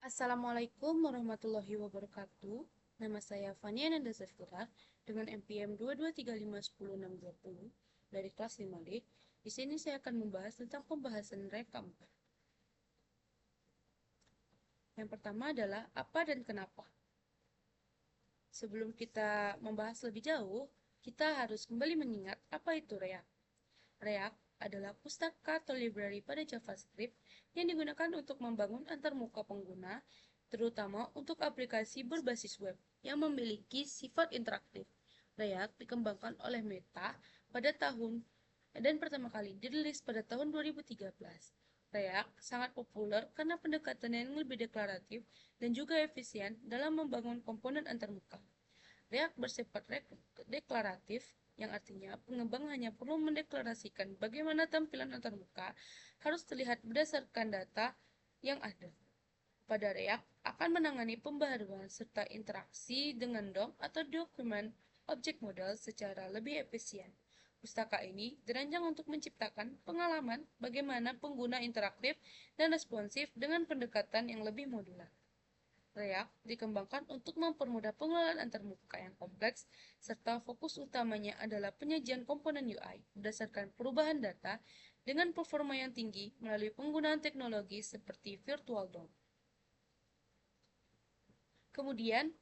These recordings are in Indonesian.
Assalamualaikum warahmatullahi wabarakatuh. Nama saya Fania Nanda Safira dengan NPM 223510620 dari kelas 5D. Di sini saya akan membahas tentang pembahasan rekam. Yang pertama adalah apa dan kenapa. Sebelum kita membahas lebih jauh, kita harus kembali mengingat apa itu React. React adalah pustaka atau library pada JavaScript yang digunakan untuk membangun antarmuka pengguna, terutama untuk aplikasi berbasis web yang memiliki sifat interaktif. React dikembangkan oleh Meta pada tahun dan pertama kali dirilis pada tahun 2013. React sangat populer karena pendekatannya yang lebih deklaratif dan juga efisien dalam membangun komponen antarmuka. React bersifat deklaratif, yang artinya pengembang hanya perlu mendeklarasikan bagaimana tampilan antarmuka harus terlihat berdasarkan data yang ada. Pada React akan menangani pembaharuan serta interaksi dengan DOM atau Document Object Model secara lebih efisien. Pustaka ini dirancang untuk menciptakan pengalaman bagaimana pengguna interaktif dan responsif dengan pendekatan yang lebih modular. React dikembangkan untuk mempermudah pengelolaan antarmuka yang kompleks, serta fokus utamanya adalah penyajian komponen UI berdasarkan perubahan data dengan performa yang tinggi melalui penggunaan teknologi seperti Virtual DOM. Kemudian,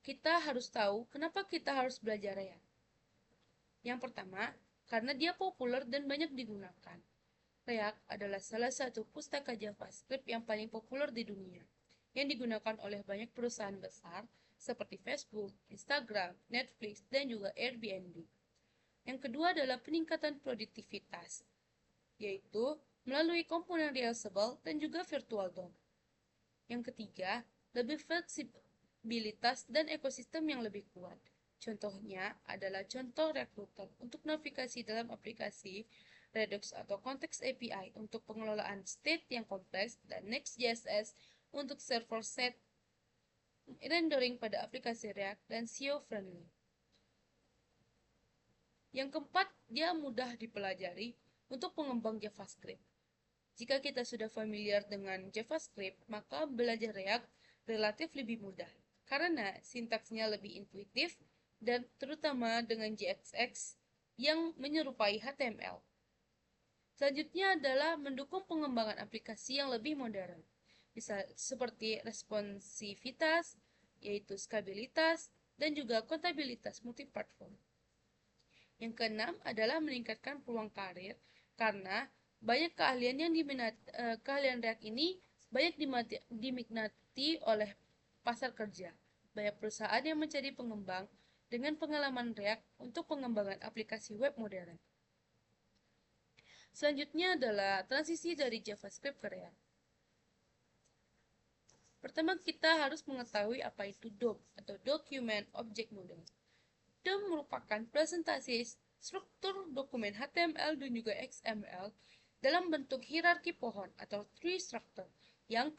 kita harus tahu kenapa kita harus belajar React. Yang pertama, karena dia populer dan banyak digunakan. React adalah salah satu pustaka JavaScript yang paling populer di dunia, yang digunakan oleh banyak perusahaan besar seperti Facebook, Instagram, Netflix, dan juga Airbnb. Yang kedua adalah peningkatan produktivitas, yaitu melalui komponen reusable dan juga virtual DOM. Yang ketiga, lebih fleksibilitas dan ekosistem yang lebih kuat. Contohnya adalah contoh Recruiter untuk navigasi dalam aplikasi, Redux atau Context API untuk pengelolaan state yang kompleks, dan Next.js untuk server-side rendering pada aplikasi React dan SEO friendly. Yang keempat, dia mudah dipelajari untuk pengembang JavaScript. Jika kita sudah familiar dengan JavaScript, maka belajar React relatif lebih mudah karena sintaksnya lebih intuitif dan terutama dengan JSX yang menyerupai HTML. Selanjutnya adalah mendukung pengembangan aplikasi yang lebih modern, bisa seperti responsivitas, yaitu skabilitas, dan juga kontabilitas multiplatform. Yang keenam adalah meningkatkan peluang karir karena banyak keahlian yang keahlian React ini banyak diminati oleh pasar kerja. Banyak perusahaan yang mencari pengembang dengan pengalaman React untuk pengembangan aplikasi web modern. Selanjutnya adalah transisi dari JavaScript ke React. Pertama, kita harus mengetahui apa itu DOM atau Document Object Model. DOM merupakan presentasi struktur dokumen HTML dan juga XML dalam bentuk hierarki pohon atau tree structure yang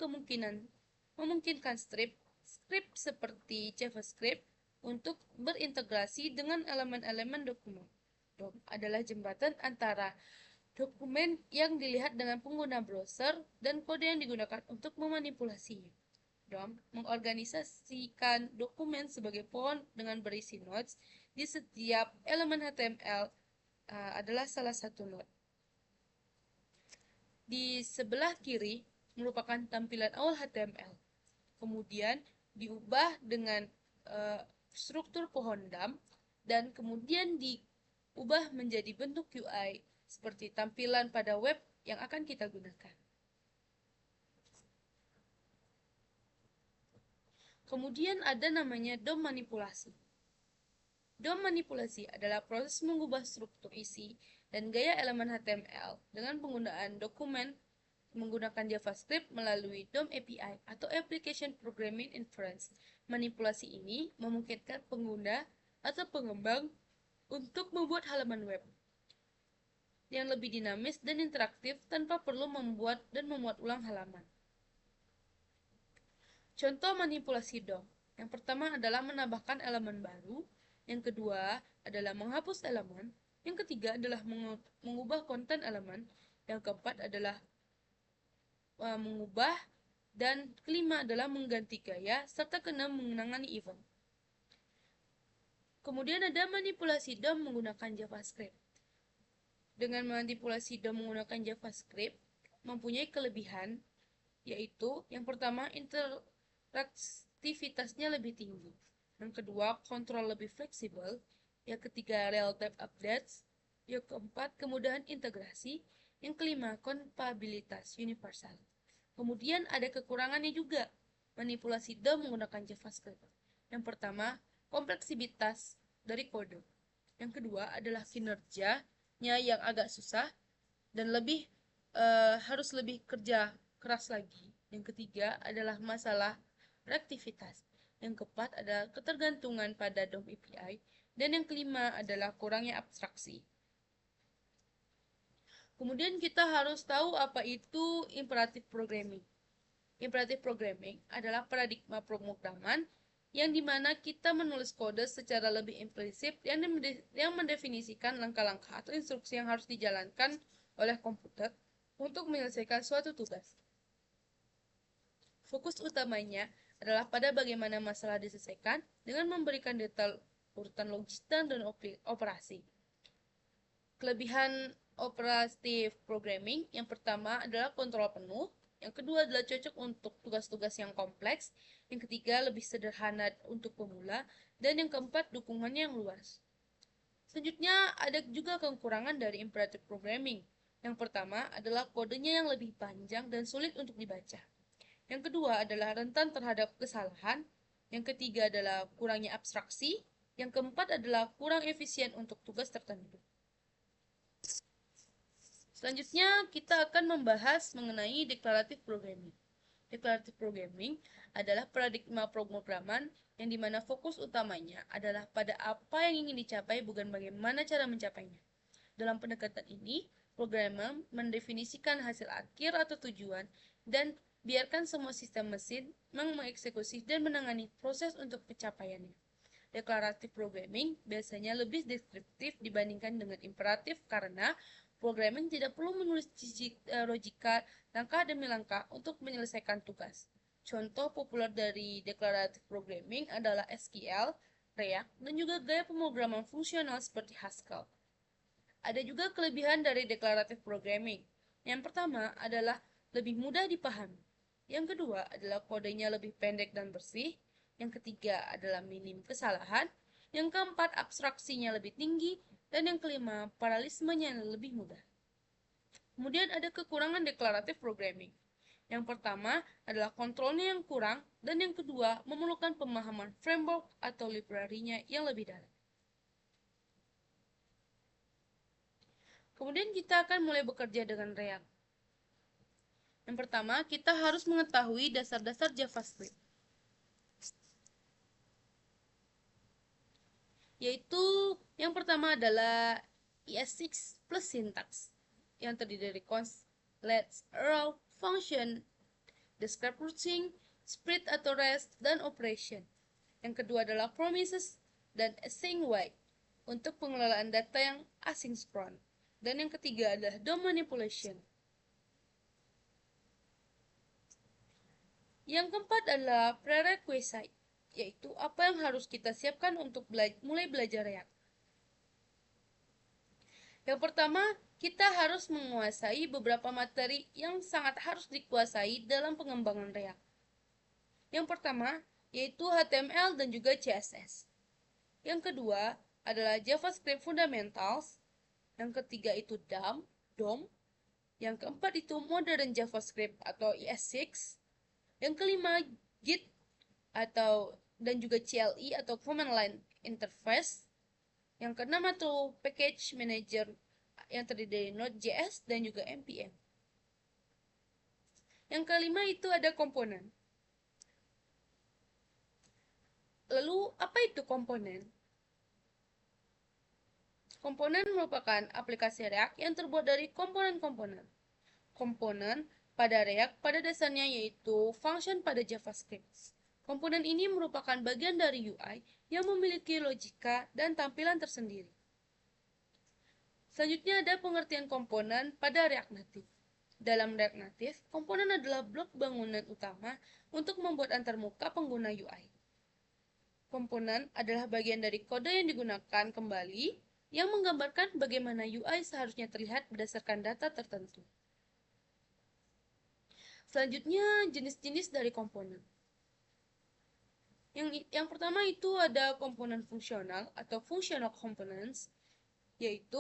memungkinkan script seperti JavaScript untuk berintegrasi dengan elemen-elemen dokumen. DOM adalah jembatan antara dokumen yang dilihat dengan pengguna browser dan kode yang digunakan untuk memanipulasinya. DOM mengorganisasikan dokumen sebagai pohon dengan berisi nodes di setiap elemen HTML adalah salah satu node. Di sebelah kiri merupakan tampilan awal HTML. Kemudian diubah dengan struktur pohon DOM dan kemudian diubah menjadi bentuk UI seperti tampilan pada web yang akan kita gunakan. Kemudian ada namanya DOM manipulasi. DOM manipulasi adalah proses mengubah struktur isi dan gaya elemen HTML dengan penggunaan dokumen menggunakan JavaScript melalui DOM API atau Application Programming Inference. Manipulasi ini memungkinkan pengguna atau pengembang untuk membuat halaman web yang lebih dinamis dan interaktif tanpa perlu membuat dan memuat ulang halaman. Contoh manipulasi DOM. Yang pertama adalah menambahkan elemen baru, yang kedua adalah menghapus elemen, yang ketiga adalah mengubah konten elemen, yang keempat adalah mengubah Dan kelima adalah mengganti gaya, serta keenam menangani event. Kemudian ada manipulasi DOM menggunakan JavaScript. Dengan manipulasi DOM menggunakan JavaScript, mempunyai kelebihan, yaitu yang pertama, interaktivitasnya lebih tinggi. Yang kedua, kontrol lebih fleksibel. Yang ketiga, real-time updates. Yang keempat, kemudahan integrasi. Yang kelima, kompatibilitas universal. Kemudian ada kekurangannya juga, manipulasi DOM menggunakan JavaScript. Yang pertama, kompleksitas dari kode. Yang kedua adalah kinerjanya yang agak susah dan harus lebih kerja keras lagi. Yang ketiga adalah masalah reaktivitas. Yang keempat adalah ketergantungan pada DOM API. Dan yang kelima adalah kurangnya abstraksi. Kemudian kita harus tahu apa itu imperative programming. Imperative programming adalah paradigma pemrograman yang dimana kita menulis kode secara lebih implisit yang mendefinisikan langkah-langkah atau instruksi yang harus dijalankan oleh komputer untuk menyelesaikan suatu tugas. Fokus utamanya adalah pada bagaimana masalah diselesaikan dengan memberikan detail urutan logis dan operasi. Kelebihan operative programming yang pertama adalah kontrol penuh, yang kedua adalah cocok untuk tugas-tugas yang kompleks, yang ketiga lebih sederhana untuk pemula, dan yang keempat dukungannya yang luas. Selanjutnya ada juga kekurangan dari imperative programming. Yang pertama adalah kodenya yang lebih panjang dan sulit untuk dibaca. Yang kedua adalah rentan terhadap kesalahan. Yang ketiga adalah kurangnya abstraksi. Yang keempat adalah kurang efisien untuk tugas tertentu. Selanjutnya kita akan membahas mengenai declarative programming. Declarative programming adalah paradigma pemrograman yang dimana fokus utamanya adalah pada apa yang ingin dicapai, bukan bagaimana cara mencapainya. Dalam pendekatan ini, programmer mendefinisikan hasil akhir atau tujuan dan biarkan semua sistem mesin mengeksekusi dan menangani proses untuk pencapaiannya. Declarative programming biasanya lebih deskriptif dibandingkan dengan imperatif karena programming tidak perlu menulis logika langkah demi langkah untuk menyelesaikan tugas. Contoh populer dari declarative programming adalah SQL, React, dan juga gaya pemrograman fungsional seperti Haskell. Ada juga kelebihan dari declarative programming. Yang pertama adalah lebih mudah dipahami. Yang kedua adalah kodenya lebih pendek dan bersih. Yang ketiga adalah minim kesalahan. Yang keempat, abstraksinya lebih tinggi. Dan yang kelima, paralelismenya lebih mudah. Kemudian ada kekurangan declarative programming. Yang pertama adalah kontrolnya yang kurang. Dan yang kedua, memerlukan pemahaman framework atau library-nya yang lebih dalam. Kemudian kita akan mulai bekerja dengan React. Yang pertama, kita harus mengetahui dasar-dasar JavaScript. Yaitu yang pertama adalah ES6 plus syntax yang terdiri dari const, let, arrow, function, describe routing, split atau rest, dan operation. Yang kedua adalah promises dan async wait untuk pengelolaan data yang asynchron. Dan yang ketiga adalah DOM manipulation. Yang keempat adalah prerequisite, yaitu apa yang harus kita siapkan untuk mulai belajar React. Yang pertama, kita harus menguasai beberapa materi yang sangat harus dikuasai dalam pengembangan React. Yang pertama, yaitu HTML dan juga CSS. Yang kedua adalah JavaScript Fundamentals. Yang ketiga itu DOM. Yang keempat itu Modern JavaScript atau ES6. Yang kelima, Git dan juga CLI atau Command Line Interface. Yang keenam itu Package Manager yang terdiri dari Node.js dan juga npm. Yang kelima itu ada komponen. Lalu apa itu komponen? Komponen merupakan aplikasi React yang terbuat dari komponen-komponen. Komponen pada React pada dasarnya yaitu function pada JavaScript. Komponen ini merupakan bagian dari UI yang memiliki logika dan tampilan tersendiri. Selanjutnya ada pengertian komponen pada React Native. Dalam React Native, komponen adalah blok bangunan utama untuk membuat antarmuka pengguna UI. Komponen adalah bagian dari kode yang digunakan kembali yang menggambarkan bagaimana UI seharusnya terlihat berdasarkan data tertentu. Selanjutnya, jenis-jenis dari komponen. Yang pertama itu ada komponen fungsional atau functional components, yaitu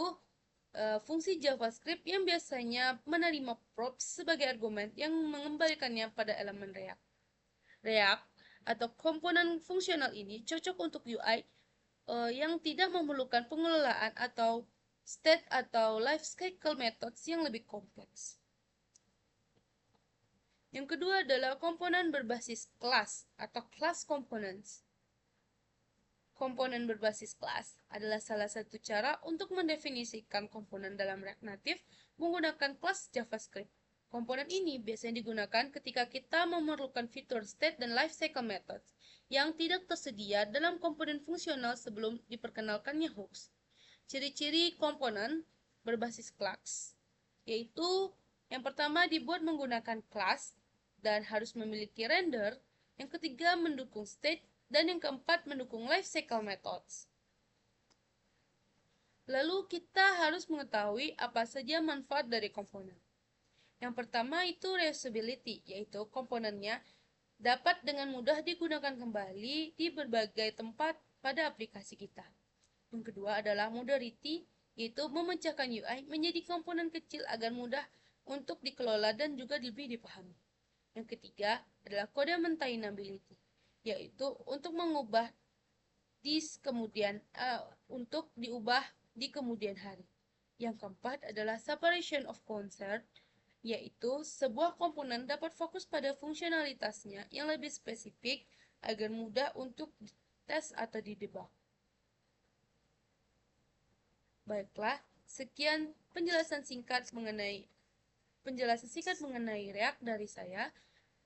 fungsi JavaScript yang biasanya menerima props sebagai argumen yang mengembalikannya pada elemen React. React atau komponen fungsional ini cocok untuk UI yang tidak memerlukan pengelolaan atau state atau life cycle methods yang lebih kompleks. Yang kedua adalah komponen berbasis kelas atau class components. Komponen berbasis kelas adalah salah satu cara untuk mendefinisikan komponen dalam React Native menggunakan kelas JavaScript. Komponen ini biasanya digunakan ketika kita memerlukan fitur state dan lifecycle methods yang tidak tersedia dalam komponen fungsional sebelum diperkenalkannya hooks. Ciri-ciri komponen berbasis kelas yaitu yang pertama dibuat menggunakan kelas dan harus memiliki render, yang ketiga mendukung state, dan yang keempat mendukung lifecycle methods. Lalu kita harus mengetahui apa saja manfaat dari komponen. Yang pertama itu reusability, yaitu komponennya dapat dengan mudah digunakan kembali di berbagai tempat pada aplikasi kita. Yang kedua adalah modularity, yaitu memecahkan UI menjadi komponen kecil agar mudah untuk dikelola dan juga lebih dipahami. Yang ketiga adalah kode maintainability, yaitu untuk mengubah untuk diubah di kemudian hari. Yang keempat adalah separation of concern, yaitu sebuah komponen dapat fokus pada fungsionalitasnya yang lebih spesifik agar mudah untuk dites atau didebug. Baiklah, sekian penjelasan singkat mengenai React dari saya.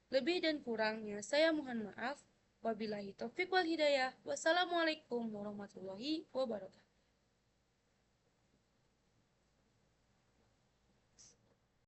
Lebih dan kurangnya saya mohon maaf. Wabillahi taufiq wal hidayah. Wassalamualaikum warahmatullahi wabarakatuh.